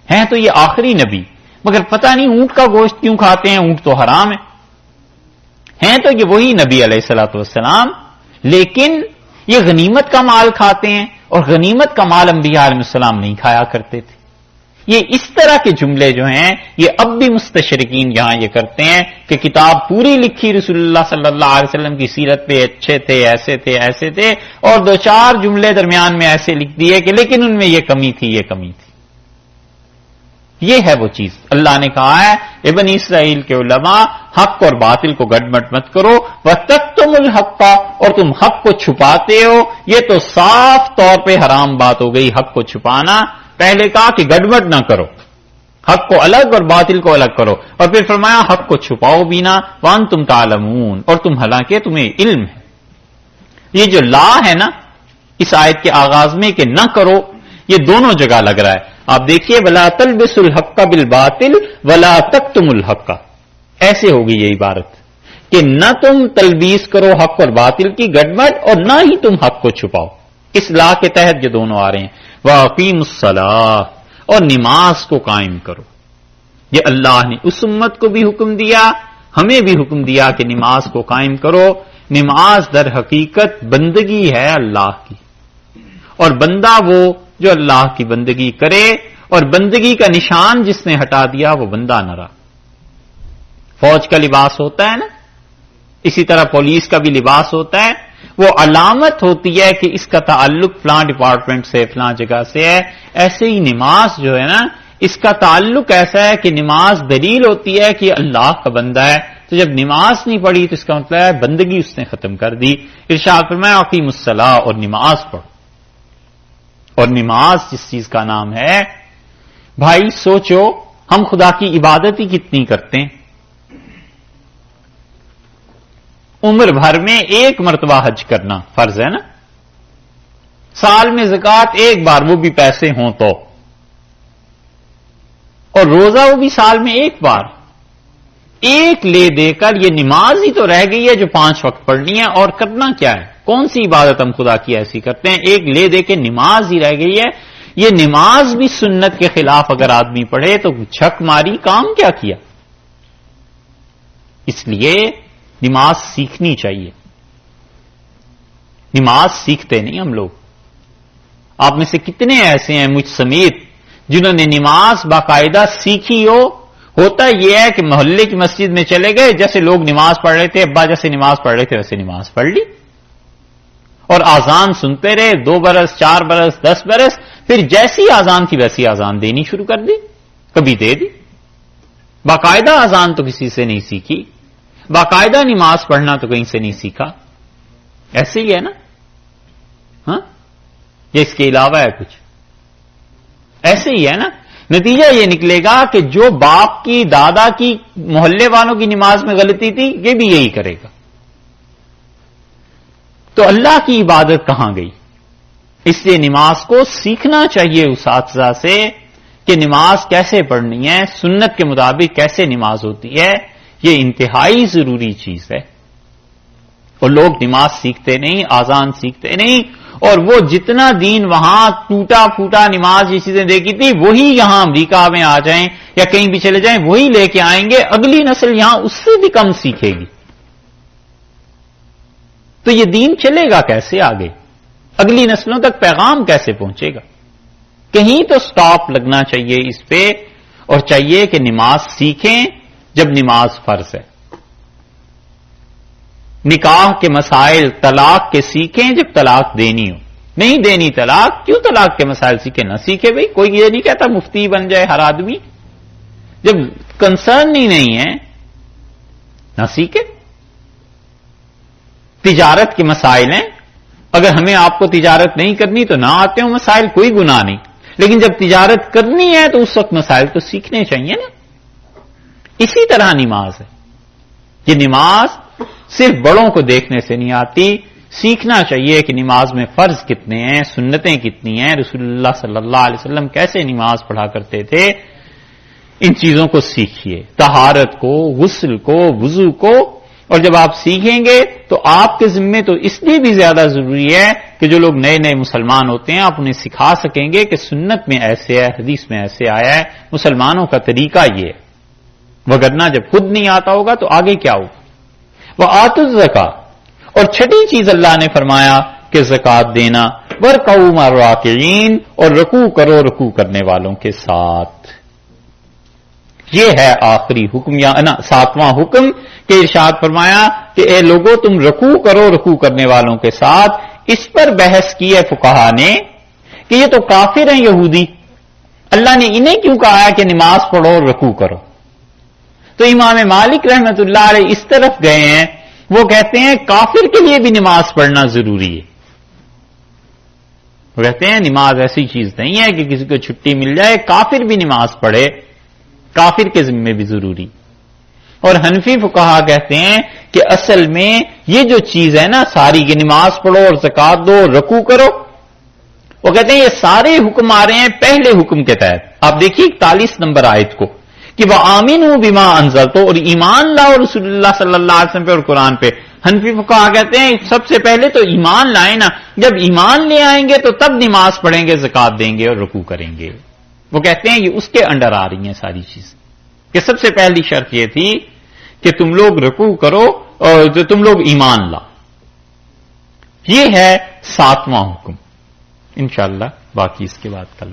ہیں تو یہ آخری نبی، مگر پتہ نہیں اونٹ کا گوشت کیوں کھاتے ہیں، اونٹ تو حرام ہیں تو یہ وہی نبی علیہ الصلوۃ والسلام، لیکن یہ غنیمت کا مال کھاتے ہیں، اور غنیمت کا مال انبیاء علیہ السلام نہیں کھایا کرتے تھے۔ یہ اس طرح کے جملے جو ہیں یہ اب بھی مستشرقین یہاں یہ کرتے ہیں کہ کتاب پوری لکھی رسول اللہ صلی اللہ علیہ وسلم کی سیرت پہ، اچھے تھے، ایسے تھے، اور دو چار جملے درمیان میں ایسے لکھ دیے کہ لیکن ان میں یہ کمی تھی، یہ کمی تھی۔ یہ ہے وہ چیز اللہ نے کہا ہے اے بنی اسرائیل کے علماء، حق اور باطل کو گڈمٹ مت کرو، وَتَكْتُمُ الْحَقَّ، اور تم حق کو چھپاتے ہو۔ یہ تو صاف طور پہ حرام بات ہو گئی، حق کو چھپانا۔ پہلے کہا کہ گڈمٹ نہ کرو، حق کو الگ اور باطل کو الگ کرو، اور پھر فرمایا حق کو چھپاؤ بھی نہ، وَأَنْتُمْ تَعْلَمُونَ، اور تم حالانکہ تمہیں علم ہے۔ یہ جو لا ہے نا اس آیت کے آغاز میں کہ نہ کرو، یہ دونوں جگہ لگ رہا ہے۔ آپ دیکھیے وَلَا تَلْبِسُوا الْحَقَّ بِالْبَاطِلِ وَلَا تَكْتُمُوا الْحَقَّ، ایسے ہوگی یہ عبارت کہ نہ تم تلبیس کرو حق اور باطل کی گڈمٹ، اور نہ ہی تم حق کو چھپاؤ۔ اس لا کے تحت یہ دونوں آ رہے ہیں۔ وَأَقِيمُوا الصَّلَاةَ، اور نماز کو قائم کرو۔ یہ اللہ نے اس امت کو بھی حکم دیا، ہمیں بھی حکم دیا کہ نماز کو قائم کرو۔ نماز در حقیقت بندگی ہے اللہ کی، اور بندہ وہ جو اللہ کی بندگی کرے، اور بندگی کا نشان جس نے ہٹا دیا وہ بندہ نہ رہا۔ فوج کا لباس ہوتا ہے نا، اسی طرح پولیس کا بھی لباس ہوتا ہے، وہ علامت ہوتی ہے کہ اس کا تعلق فلاں ڈپارٹمنٹ سے، فلاں جگہ سے ہے۔ ایسے ہی نماز جو ہے نا اس کا تعلق ایسا ہے کہ نماز دلیل ہوتی ہے کہ اللہ کا بندہ ہے، تو جب نماز نہیں پڑھی تو اس کا مطلب ہے بندگی اس نے ختم کر دی۔ ارشاد فرمایا اقیموا الصلاۃ، اور نماز پڑھو۔ اور نماز جس چیز کا نام ہے، بھائی سوچو ہم خدا کی عبادت ہی کتنی کرتے ہیں؟ عمر بھر میں ایک مرتبہ حج کرنا فرض ہے نا، سال میں زکوٰۃ ایک بار، وہ بھی پیسے ہوں تو، اور روزہ وہ بھی سال میں ایک بار۔ ایک لے دے کر یہ نماز ہی تو رہ گئی ہے جو 5 وقت پڑھنی ہے، اور کرنا کیا ہے؟ کون سی عبادت ہم خدا کی ایسی کرتے ہیں؟ ایک لے دے کے نماز ہی رہ گئی ہے۔ یہ نماز بھی سنت کے خلاف اگر آدمی پڑھے تو چھک ماری، کام کیا کیا؟ اس لیے نماز سیکھنی چاہیے۔ نماز سیکھتے نہیں ہم لوگ۔ آپ میں سے کتنے ایسے ہیں مجھ سمیت جنہوں نے نماز باقاعدہ سیکھی ہو؟ ہوتا یہ ہے کہ محلے کی مسجد میں چلے گئے، جیسے لوگ نماز پڑھ رہے تھے، ابا جیسے نماز پڑھ رہے تھے ویسے نماز پڑھ لی، اور آزان سنتے رہے 2 برس 4 برس 10 برس، پھر جیسی آزان تھی ویسی آزان دینی شروع کر دی، کبھی دے دی۔ باقاعدہ آزان تو کسی سے نہیں سیکھی، باقاعدہ نماز پڑھنا تو کہیں سے نہیں سیکھا۔ ایسے ہی ہے نا، ہاں، یا اس کے علاوہ ہے کچھ؟ ایسے ہی ہے نا۔ نتیجہ یہ نکلے گا کہ جو باپ کی، دادا کی، محلے والوں کی نماز میں غلطی تھی یہ بھی یہی کرے گا۔ تو اللہ کی عبادت کہاں گئی؟ اس لیے نماز کو سیکھنا چاہیے اساتذہ سے کہ نماز کیسے پڑھنی ہے، سنت کے مطابق کیسے نماز ہوتی ہے۔ یہ انتہائی ضروری چیز ہے، اور لوگ نماز سیکھتے نہیں، آزان سیکھتے نہیں، اور وہ جتنا دین وہاں ٹوٹا پھوٹا نماز یہ چیزیں دیکھی تھی وہی یہاں امریکہ میں آ جائیں یا کہیں بھی چلے جائیں وہی لے کے آئیں گے، اگلی نسل یہاں اس سے بھی کم سیکھے گی۔ تو یہ دین چلے گا کیسے آگے؟ اگلی نسلوں تک پیغام کیسے پہنچے گا؟ کہیں تو سٹاپ لگنا چاہیے اس پہ، اور چاہیے کہ نماز سیکھیں جب نماز فرض ہے۔ نکاح کے مسائل، طلاق کے سیکھیں جب طلاق دینی ہو، نہیں دینی طلاق، کیوں طلاق کے مسائل سیکھیں؟ نہ سیکھے بھائی، کوئی یہ نہیں کہتا مفتی بن جائے ہر آدمی، جب کنسرن ہی نہیں ہے نہ سیکھے۔ تجارت کے مسائل ہیں، اگر ہمیں آپ کو تجارت نہیں کرنی تو نہ آتے ہوں مسائل، کوئی گناہ نہیں، لیکن جب تجارت کرنی ہے تو اس وقت مسائل تو سیکھنے چاہیے نا۔ اسی طرح نماز ہے، یہ نماز صرف بڑوں کو دیکھنے سے نہیں آتی، سیکھنا چاہیے کہ نماز میں فرض کتنے ہیں، سنتیں کتنی ہیں، رسول اللہ صلی اللہ علیہ وسلم کیسے نماز پڑھا کرتے تھے۔ ان چیزوں کو سیکھیے، طہارت کو، غسل کو، وضو کو، اور جب آپ سیکھیں گے تو آپ کے ذمے تو اس لیے بھی زیادہ ضروری ہے کہ جو لوگ نئے نئے مسلمان ہوتے ہیں آپ انہیں سکھا سکیں گے کہ سنت میں ایسے ہے، حدیث میں ایسے آیا ہے، مسلمانوں کا طریقہ یہ ہے، وگرنہ جب خود نہیں آتا ہوگا تو آگے کیا ہوگا؟ وآتوا الزکاۃ، اور چھٹی چیز اللہ نے فرمایا کہ زکات دینا، وارکعوا مع الراکعین، اور رکوع کرو رکوع کرنے والوں کے ساتھ۔ یہ ہے آخری حکم یا نا 7واں حکم کہ ارشاد فرمایا کہ اے لوگو تم رکوع کرو رکوع کرنے والوں کے ساتھ۔ اس پر بحث کی ہے فقہا نے کہ یہ تو کافر ہیں یہودی، اللہ نے انہیں کیوں کہا ہے کہ نماز پڑھو اور رکوع کرو؟ تو امام مالک رحمت اللہ علیہ اس طرف گئے ہیں، وہ کہتے ہیں کافر کے لیے بھی نماز پڑھنا ضروری ہے۔ وہ کہتے ہیں نماز ایسی چیز نہیں ہے کہ کسی کو چھٹی مل جائے، کافر بھی نماز پڑھے، کافر کے ذمے بھی ضروری۔ اور حنفی فقہا کہتے ہیں کہ اصل میں یہ جو چیز ہے نا ساری کہ نماز پڑھو اور زکات دو اور رکوع کرو، وہ کہتے ہیں یہ سارے حکم آ رہے ہیں پہلے حکم کے تحت۔ آپ دیکھیے 41 نمبر آیت کو کہ وَآمِنُوا بِمَا أَنزَلْتُ، اور ایمان لاؤ رسول اللہ صلی اللہ علیہ وسلم پہ اور قرآن پہ۔ حنفی فقہا کہتے ہیں سب سے پہلے تو ایمان لائیں نا، جب ایمان لے آئیں گے تو تب نماز پڑھیں گے، زکات دیں گے اور رکوع کریں گے۔ وہ کہتے ہیں یہ اس کے انڈر آ رہی ہیں ساری چیز، کہ سب سے پہلی شرط یہ تھی کہ تم لوگ رکوع کرو اور جو تم لوگ ایمان لاؤ۔ یہ ہے 7واں حکم۔ انشاءاللہ باقی اس کے بعد کل